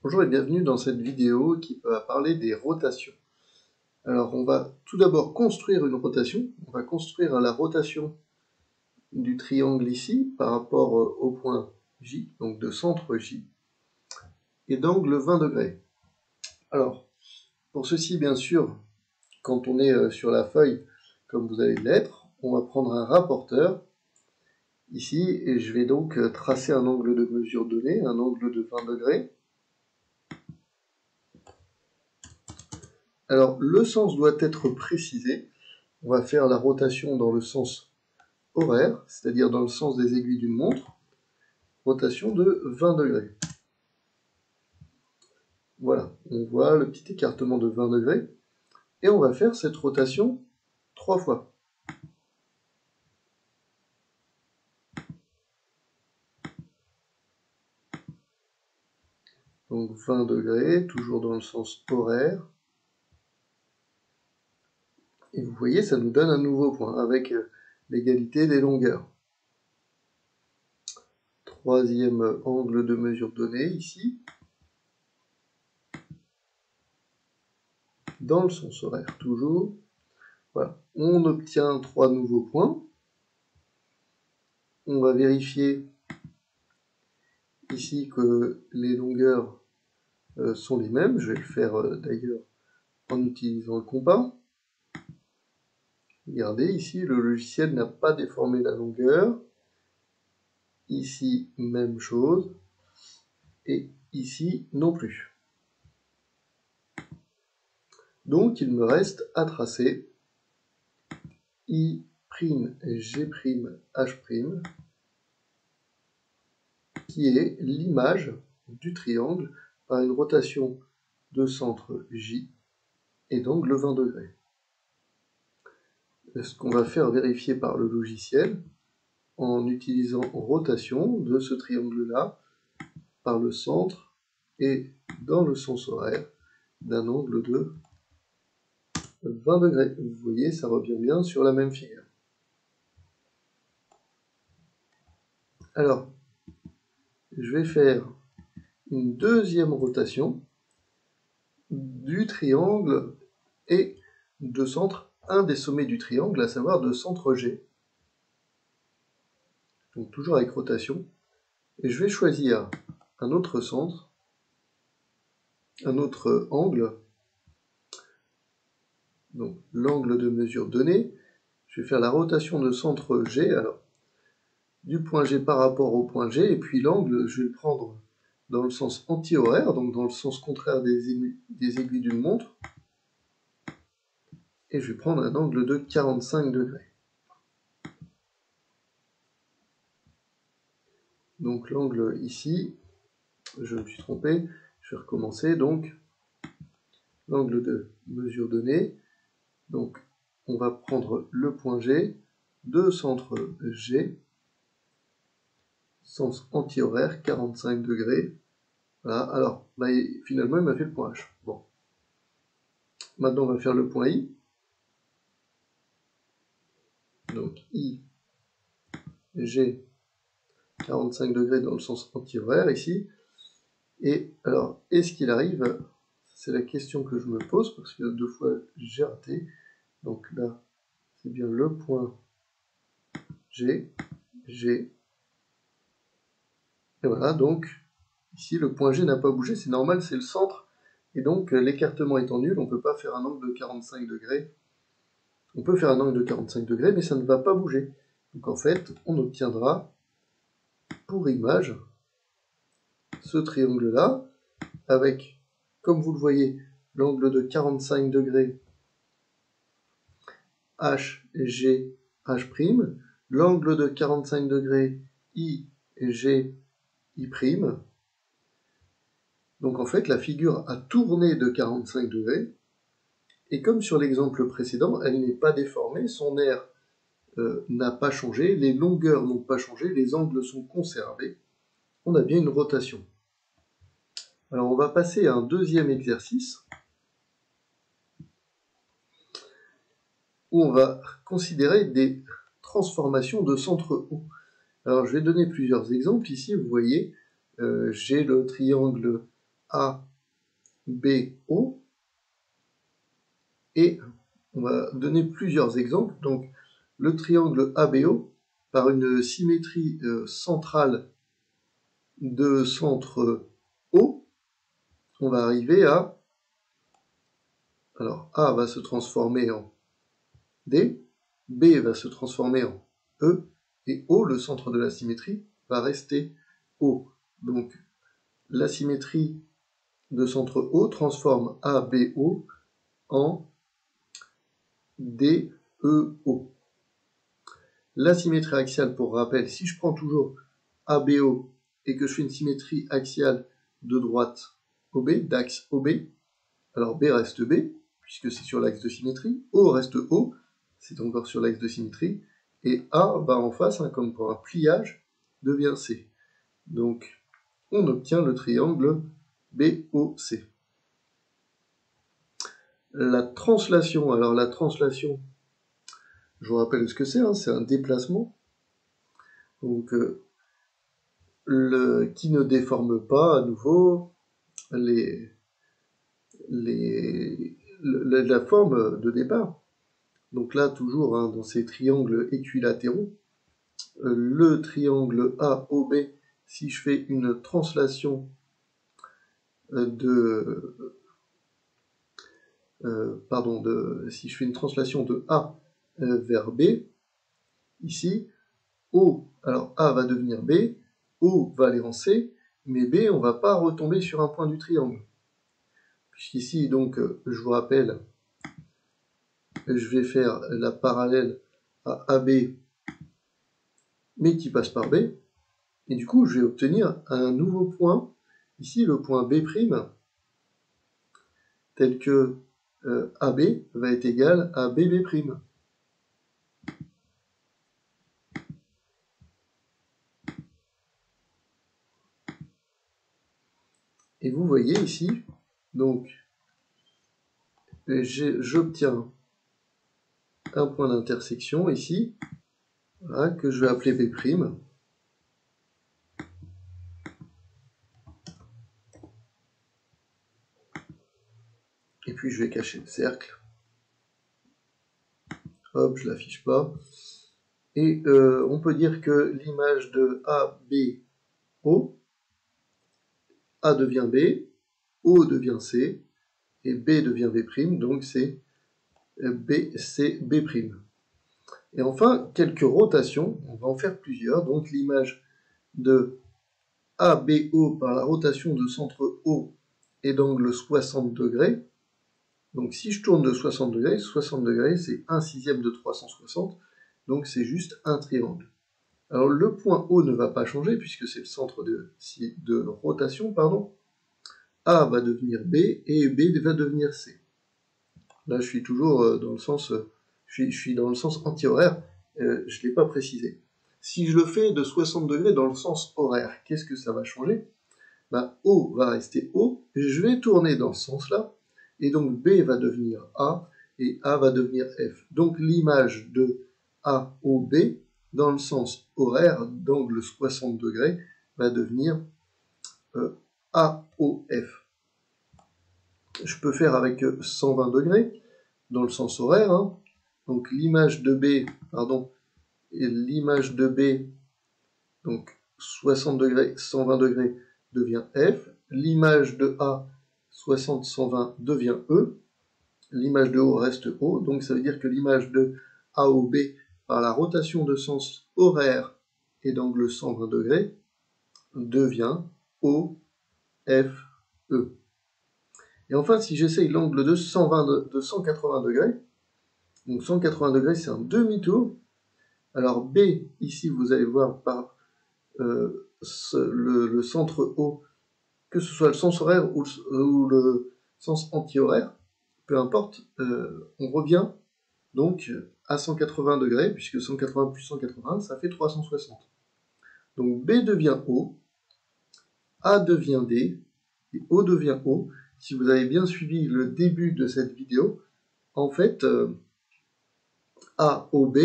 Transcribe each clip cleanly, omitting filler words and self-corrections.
Bonjour et bienvenue dans cette vidéo qui va parler des rotations. Alors on va tout d'abord construire une rotation. On va construire la rotation du triangle ici par rapport au point J, donc de centre J, et d'angle 20 degrés. Alors pour ceci, bien sûr, quand on est sur la feuille, comme vous allez l'être, on va prendre un rapporteur ici, et je vais donc tracer un angle de mesure donné, un angle de 20 degrés. Alors, le sens doit être précisé. On va faire la rotation dans le sens horaire, c'est-à-dire dans le sens des aiguilles d'une montre. Rotation de 20 degrés. Voilà, on voit le petit écartement de 20 degrés. Et on va faire cette rotation 3 fois. Donc 20 degrés, toujours dans le sens horaire. Et vous voyez, ça nous donne un nouveau point avec l'égalité des longueurs. Troisième angle de mesure donné ici, dans le sens horaire toujours. Voilà, on obtient 3 nouveaux points. On va vérifier ici que les longueurs sont les mêmes. Je vais le faire d'ailleurs en utilisant le compas. Regardez, ici, le logiciel n'a pas déformé la longueur. Ici, même chose. Et ici, non plus. Donc, il me reste à tracer I', G', H', qui est l'image du triangle par une rotation de centre J et d'angle 20 degrés. Ce qu'on va faire vérifier par le logiciel en utilisant rotation de ce triangle-là par le centre et dans le sens horaire d'un angle de 20 degrés. Vous voyez, ça revient bien sur la même figure. Alors, je vais faire une deuxième rotation du triangle et de centre, un des sommets du triangle, à savoir de centre G. Donc toujours avec rotation. Et je vais choisir un autre centre, un autre angle, donc l'angle de mesure donné. Je vais faire la rotation de centre G, alors du point G par rapport au point G, et puis l'angle, je vais le prendre dans le sens anti-horaire, donc dans le sens contraire des aiguilles d'une montre, et je vais prendre un angle de 45 degrés. Donc l'angle ici, je me suis trompé, je vais recommencer, donc l'angle de mesure donné, donc on va prendre le point G, de centre G, sens anti-horaire, 45 degrés. Voilà, alors finalement il m'a fait le point H. Bon. Maintenant on va faire le point I. Donc I, G, 45 degrés dans le sens anti-horaire ici. Et alors, est-ce qu'il arrive? C'est la question que je me pose, parce que 2 fois j'ai raté. Donc là, c'est bien le point G, G. Et voilà, donc ici le point G n'a pas bougé, c'est normal, c'est le centre. Et donc l'écartement étant nul, on ne peut pas faire un angle de 45 degrés. On peut faire un angle de 45 degrés, mais ça ne va pas bouger. Donc en fait, on obtiendra pour image ce triangle-là, avec, comme vous le voyez, l'angle de 45 degrés H, G, H', l'angle de 45 degrés I, G, I'. Donc en fait, la figure a tourné de 45 degrés, et comme sur l'exemple précédent, elle n'est pas déformée, son aire n'a pas changé, les longueurs n'ont pas changé, les angles sont conservés. On a bien une rotation. Alors on va passer à un deuxième exercice où on va considérer des transformations de centre O. Alors je vais donner plusieurs exemples. Ici, vous voyez, j'ai le triangle ABO. Et on va donner plusieurs exemples. Donc, le triangle ABO, par une symétrie centrale de centre O, on va arriver à... Alors, A va se transformer en D, B va se transformer en E, et O, le centre de la symétrie, va rester O. Donc, la symétrie de centre O transforme ABO en DEO. La symétrie axiale, pour rappel, si je prends toujours ABO et que je fais une symétrie axiale de droite OB, d'axe OB, alors B reste B, puisque c'est sur l'axe de symétrie, O reste O, c'est encore sur l'axe de symétrie, et A, en face, comme pour un pliage, devient C. Donc, on obtient le triangle BOC. La translation, alors la translation, je vous rappelle ce que c'est un déplacement, donc qui ne déforme pas à nouveau la forme de départ. Donc là, toujours dans ces triangles équilatéraux, le triangle AOB, si je fais une translation si je fais une translation de A vers B, ici, O, alors A va devenir B, O va aller en C, mais B, on ne va pas retomber sur un point du triangle. Puisqu'ici, donc, je vous rappelle, je vais faire la parallèle à AB, mais qui passe par B, et du coup, je vais obtenir un nouveau point, ici, le point B', tel que AB va être égal à BB'. Et vous voyez ici, donc, j'obtiens un point d'intersection ici, voilà, que je vais appeler B'. Et puis je vais cacher le cercle. Hop, je ne l'affiche pas. Et on peut dire que l'image de ABO, A devient B, O devient C, et B devient B', donc c'est BC'. Et enfin, quelques rotations, on va en faire plusieurs. Donc l'image de ABO par la rotation de centre O est d'angle 60 degrés. Donc si je tourne de 60 degrés, c'est 1/6 de 360, donc c'est juste un triangle. Alors le point O ne va pas changer, puisque c'est le centre de rotation, pardon. A va devenir B, et B va devenir C. Là je suis toujours dans le sens, je suis dans le sens anti-horaire, je ne l'ai pas précisé. Si je le fais de 60 degrés dans le sens horaire, qu'est-ce que ça va changer? O va rester O, je vais tourner dans ce sens-là, et donc B va devenir A, et A va devenir F. Donc l'image de AOB, dans le sens horaire d'angle 60 degrés, va devenir AOF. Je peux faire avec 120 degrés, dans le sens horaire, donc l'image de B, donc 60 degrés, 120 degrés, devient F, l'image de A, 60, 120, devient E, l'image de O reste O, donc ça veut dire que l'image de AOB, par la rotation de sens horaire et d'angle 120 degrés, devient OFE. Et enfin, si j'essaye l'angle de 180 degrés, donc 180 degrés, c'est un demi-tour. Alors B, ici, vous allez voir par le centre O, que ce soit le sens horaire ou le sens anti-horaire, peu importe, on revient donc à 180 degrés, puisque 180 plus 180, ça fait 360. Donc B devient O, A devient D, et O devient O. Si vous avez bien suivi le début de cette vidéo, en fait, AOB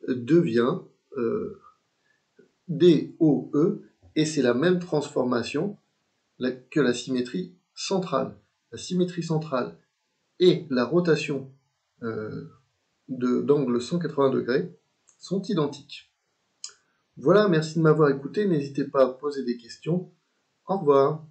devient DOE, et c'est la même transformation. que la symétrie centrale. La symétrie centrale et la rotation d'angle 180 degrés sont identiques. Voilà, merci de m'avoir écouté, n'hésitez pas à poser des questions. Au revoir.